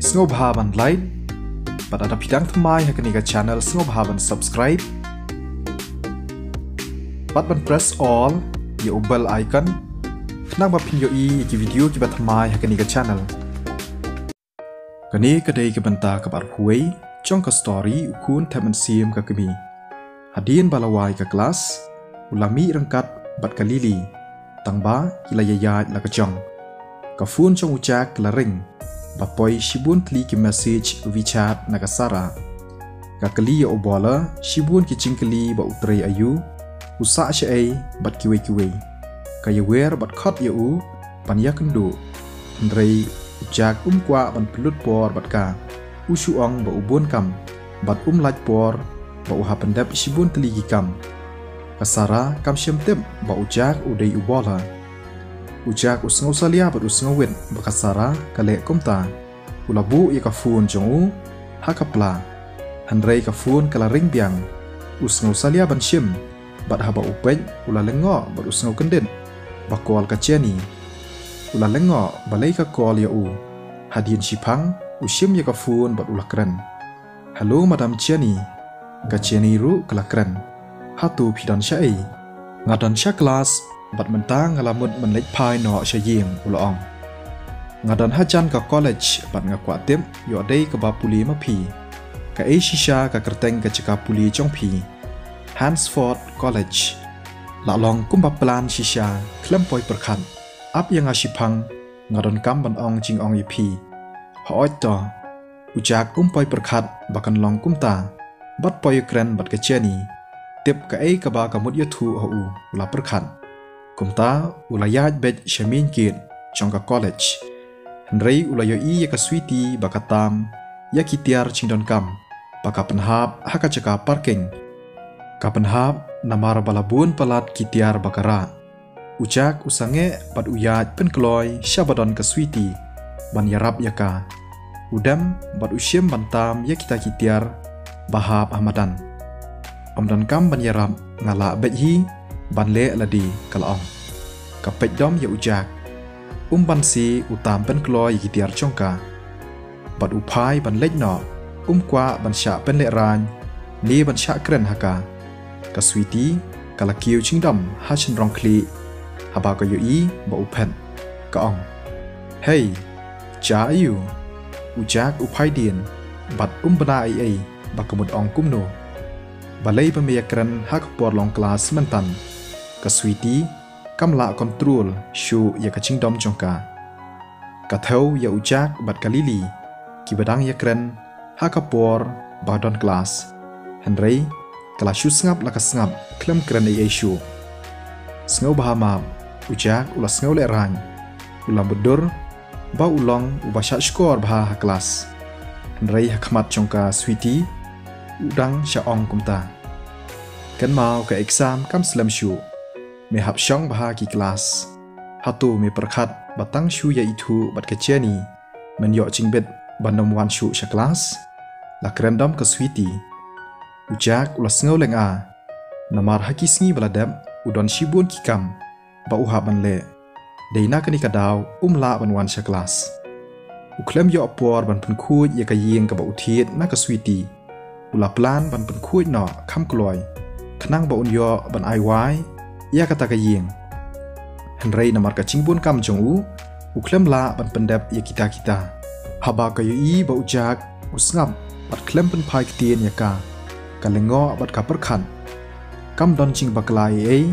Snowbhavan like, but ada pidang thamai hakaniga channel Snowbhavan subscribe, but ban press all ya bell icon, nang bapin yo i video ki bathamai hakaniga channel. Kani kadai ke banta kabar huai, chong ka story ukun taman sim ka kami. Hadin balawai ka kelas, ulami rangkat bat kalili, tangba hilayayat la kajong. Kafun chong ucak la ring, bapoi shibun kli ki message WeChat nagasara. Kakali ya obola, shibun ki cingkali ba utray ayu, usa siya bat kiwe-kiwe. Kaya wer bat khot ya u, panya kendo, ndray ucak kwa ban pelut por bat ka, usuang ba ubon kam, bat laj por, ba uha pendap shibun teligi kam. Kasara kam syemtep ba ucak uday ubola. Ucak usngaw salia bat usngawin ba kasara kale komta. Ulabu ya kafun jongu, hakapla. Handray kafun kala ring biang. Usngaw salia ban syem, bat haba upej ula lengo bat usngaw kendin. Bakol ka Jenny. Ula lengo balay ka call ya u. Hadian sipang usyem ya kafun bat ula keren. Hello Madam Jenny. Ka Jenny ru kala keren. Hatu pidan syai. Ngadan sya kelas bat mentang ngalamut menlek pai no syaying ula ong. Ngadan hajan ka college bat ngakwatim yo day ka bapuli mapi. Ka shisha ka kerteng ka ceka puli jongpi. Hansford College. Lalong kumba plan shisha klempoi perkan. Ap yang asipang ngadan kam ban ong jing ong yipi. Hoot to. Ujak poi perkat bakan long kumta. Bat poi kren bat ka Jenny. Tip ka ka ba ka mut yatu ho ula perkan. Kumta ulayat bej shamin kid chong ka college. Henry ulayo ya ka sweetie bakatam ya kitiar cingdon kam. Baka penhap haka ceka parking. Ka penhap namar balabun palat kitiar bakara. Ucak usange bat uyat penkloy syabadon ka sweetie ban yarap yaka. Udam bat usyem bantam ya kita kitiar bahap ahmadan. Omdan kam ban yarap ngala beji ban le ladi kalaong. Kapet dom ya ujak. Ban si utam penkloy kitiar chongka. Bat upai ban lej no. Kwa ban sya pen le ran. Ni ban sya keren haka. Ka sweetie kala kiu chingdom hachin rong kli. Haba ko yu i ba upen. Kaong. Hey, cha ayu. Ujak upai din. Bat bana ai bakamut ong kumno. Balay pemiyakran hak por long kelas mentan. Ka sweetie kamla kontrol shu ya kacing dom jongka. Kathau ya ujak bat kalili. Kibadang yakran hak por badon kelas. Henry kala shu sngap laka sngap klem kran ai shu. Sngaw bahama ujak ula sngaw le rang. Ulam bedur ba ulong ubasya skor bah kelas. Henry hakmat jongka sweetie udang syaong kumta. Kan mau ke exam kam slam shu. Me hap syong bah ki kelas. Hatu me perkat batang shu ya itu bat ke Jenny. Men yo cingbet bandom wan shu sya kelas. La krendam ke sweetie. Ujak ula sngaw leng a. Namar haki sngi baladam udon shibun kikam. Ba uha ban le. Deina kani kadaw la ban wan sya kelas. Uklem yo apor ban penkuj ya kaying ka ba utiet na ke sweetie. Ula plan ban penkuj no kam kloy. Kenang ba unyo ban aiwai. Ya kata kaying. Henry namar ka cingbun kam jong u. Uklem la ban pendap ya kita. Haba kayu i ba ujak. Usngap bat klem pen pai ketien ya ka. Kalengo bat ka perkan. Kam don cing baklai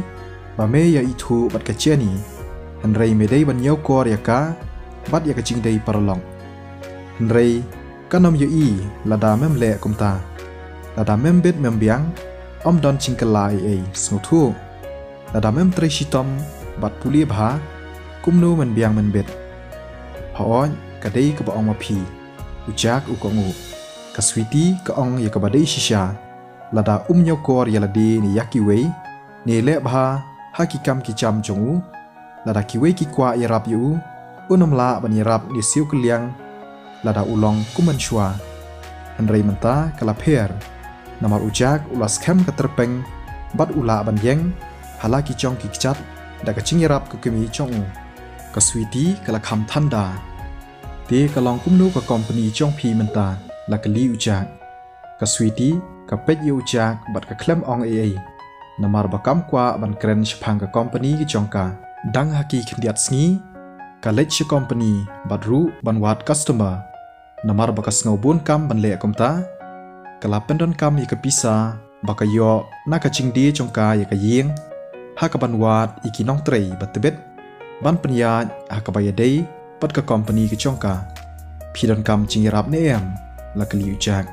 ba me ya itu bat ka Jenny. Henry me dei ban yaw kor ya ka. Bat ya ka cing dei paralong. Henry kanom yo i lada mem le kumta. Lada mem bet mem biang. Om don cing kelai snotu. Lada mem treshitom bat puli bha. Kumnu men biang men bet. Haon kadai ka baong mapi. Ujak ukongu. Ka sweetie ka ong ya ka badai shisha. Lada yaw kor ya ladi ni yaki wei. Ni le bha hakikam kicam jongu. Lada kiwe ki kwa ya rap yu. La ban ya rap ni siu keliang. Lada ulong kuman shua. Henry menta kala per. Namar ujak ulas kem ka terpeng. Bat ula ban yeng. Halaki chong ki kichat. Da ka cing ya rap ke kemi chong. Ka sweetie kala kam tanda. Te kalong kumnu ka company chong pi menta la ka li ujak ka sweetie ka pet ye ujak bat ka klem ong ai namar bakam kwa ban kren shphang ka company ki chongka dang haki khindiat sngi ka lech company bat ru ban wat customer namar bakas ngau bun kam ban le komta kala pendon kam ye ka pisa baka yo na ka chingdi chongka ye ka ying ha ka ban wat ikinong trei batbet ban penya ha ka bayadei pat ka company ki chongka phidon kam chingrap ne em la ka li ujak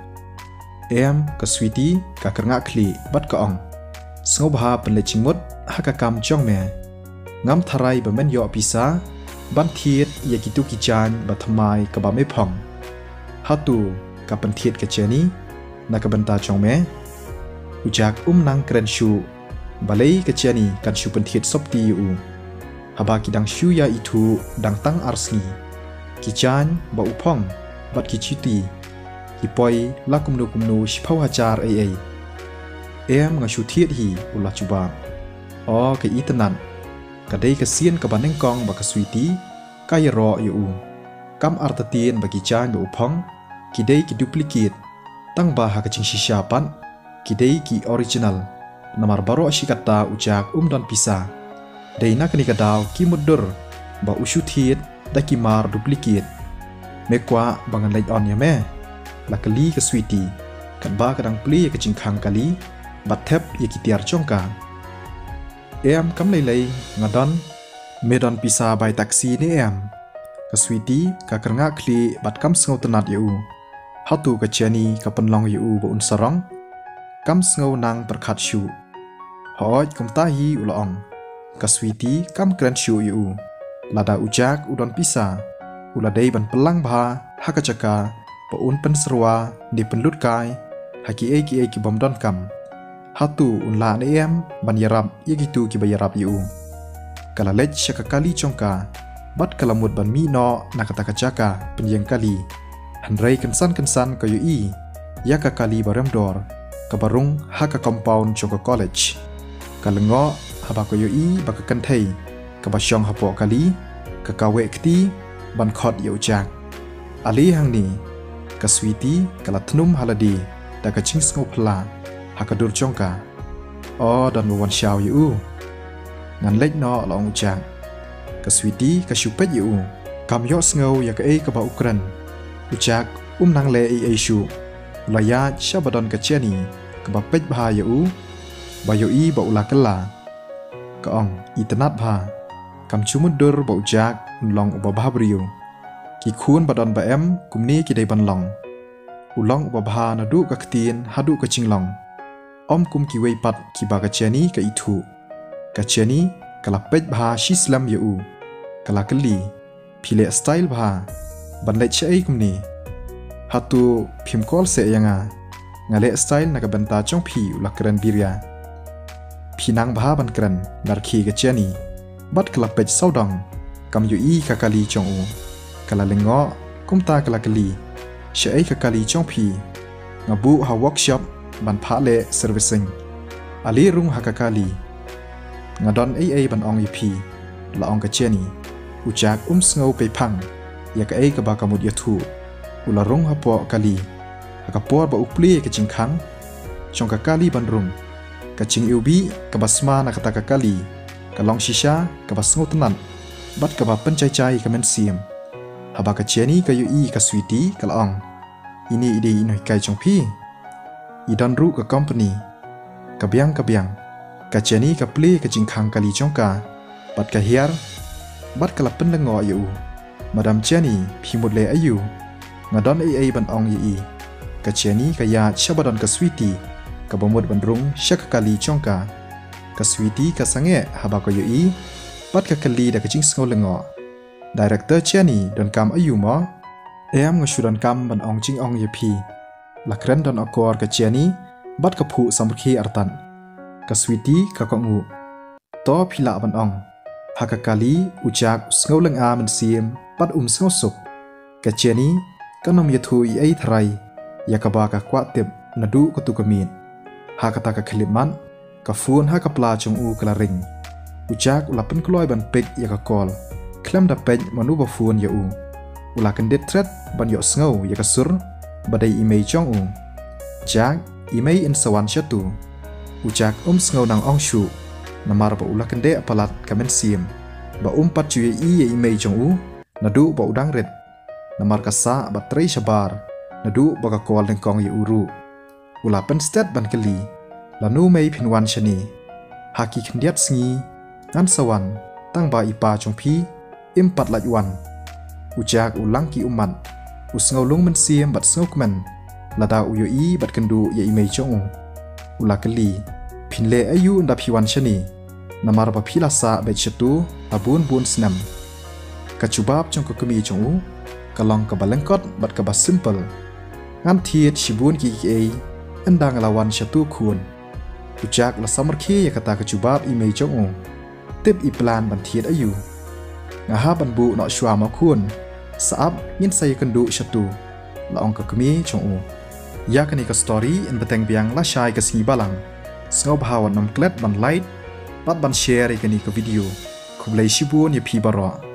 em ka sweetie ka karnga khli bat ka ong sngo bha pen le chingmut ha ka kam chong me ngam tharai ba men yo pisa ban thiet ye kitu ki chan ba thamai ka ba me phong hatu ka pen thiet ka cheni na ka banta chong me ujak nang kren shu balei ka cheni kan shu pen thiet sop ti u haba ki dang shu ya itu dang tang arsni ki chan ba uphong bat ki chiti ki poi la kumnu shphau hachar ai em nga shu thiet hi ula chuba o ka itanan ka dei ka sien ka baneng kong ba ka sweetie ka yero yu kam artatien ba ki chan ba uphong ki dei ki duplicate tang ba ha ka ching shisha pan ki dei ki original namar baro shikata ujak don pisa dei nak ni ka daw ki mudur ba ushu thiet da ki mar duplicate mekwa bangan lait on ya me la kali ka sweetie kan ba ka dang pli ka ching khang kali bat thep ye ki tiar chongka em kam lei ngadon medon pisa bai taxi ni em ka sweetie ka karnga khli bat kam sngo tanat yu hatu ka cheni ka panlong yu ba un sarong kam sngo nang perkhat shu hoj kum ta hi ulong ka sweetie kam kran shu yu lada ujak udon pisa uladei ban pelang bha hakachaka pa un pen serwa di penlut kai haki ki bomdon kam hatu unla ne em ban yarab ye gitu ki bayarab yu kala lech shaka kali chongka bat kalamut ban mi no nakata kachaka penyeng kali hanrei kensan ka yu i yaka kali barem dor kabarung haka compound chongka college kalengo haba ko yu i baka kanthei kabasyong hapo kali kakawe kti ban khot yu jak ali hang ni ka sweetie kala thnum haladi da ka ching sngo phla hakadur chongka o dan wan shaw yu ngan lech no long jak ka sweetie ka shupet yu kam yo sngo ya ka ka ba ukran ujak nang le ai shu la ya shabadon ka cheni ka ba pej bha yu ba yu i ba ula kala ka ong itanat bha kam chumudur ba ujak long ba bhabriu ki khun badon ba em kumni ki dei ban long ulong ba bha na du ka ktin hadu ka chinglong om kum ki wei pat ki ba ka cheni ka ithu ka cheni kala pej bha shislam yu kala kali phile style bha ban le chei kumni hatu phim kol se yanga ngale style na ka banta chong phi ulakran birya phinang bha ban kran dar khi ka cheni bat kala pej saudang kam yu i ka kali chong u kala lengo kumta kala kali shei ka kali chong phi ngabu ha workshop ban pha le servicing ali rung ha ka kali ngadon ai ban ong ip la ong ka cheni ujak sngo pe phang ya ka ka ba ka mud ya thu ula rung ha po kali ha ka por ba upli ka ching khang chong ka kali ban rung ka ching ubi ka basma na ka ta ka kali ka long shisha ka ba sngo tanan bat ka ba pen chai ka men sim haba ka cheni ka yu i ka sweetie ka ong ini ide inoi kai chong phi i dan ru ka company ka biang ka cheni ka play ka ching khang kali chong ka bat ka hiar bat ka la pen lengo yu madam cheni phi mut le ayu ngadon ai ban ong yi ka cheni ka ya shabadon ka sweetie ka bomod ban rung shak kali chong ka sweetie ka sange haba ko yu i bat ka kali da ka ching sngo lengo director cheni don kam ayu mo em nga shudan kam ban ong ching ong ye phi lakren don akor ka cheni bat ka phu samkhi artan ka sweetie ka kongu to phila ban ong haka kali ujak sngo leng a man sim bat sngo sup ka cheni kanom ye thu i ai thrai yakaba ka kwa tep nadu ka tu ka min haka ta ka khliman ka phun haka pla chung u kala ring ujak ulapan kloi ban pek ya ka kol klem da pej manu ba phun ya u ulah kendit thread ban yok sngau ya kasur badai email chong u jak email in sawan shatu ujak sngau nang ong shu namar ba ulah kende apalat kamen sim ba pat cuye ya email chong u nadu ba udang red namar kasa ba trei shabar nadu ba ka call nang kong ya uru ulah pen stat ban keli lanu mei phinwan shani haki kendiat sngi ngan sawan tang ba ipa chong phi pat laj wan ujak ulang ki uman usngau lung men siem bat sngau kmen lada uyo bat kendu ya email chong ulah keli pinle ayu nda phiwan shani namar ba philasa be chatu abun bun snam kachubab chong ko kemi chong kalong ka balengkot bat ka ba simple ngan thiet shibun ki e endang lawan chatu khun ujak la samar khi ya kata kachubab email chong tip i plan ban thiet ayu ngaha ban bu no shwa ma khun saab ngin sai kendu chatu la ong ka kemi chong ya kani ka story in beteng biang la shai ka singi balang sngau bhawan nam klet ban light pat ban share ikani ka video kublai shibun ya phi baro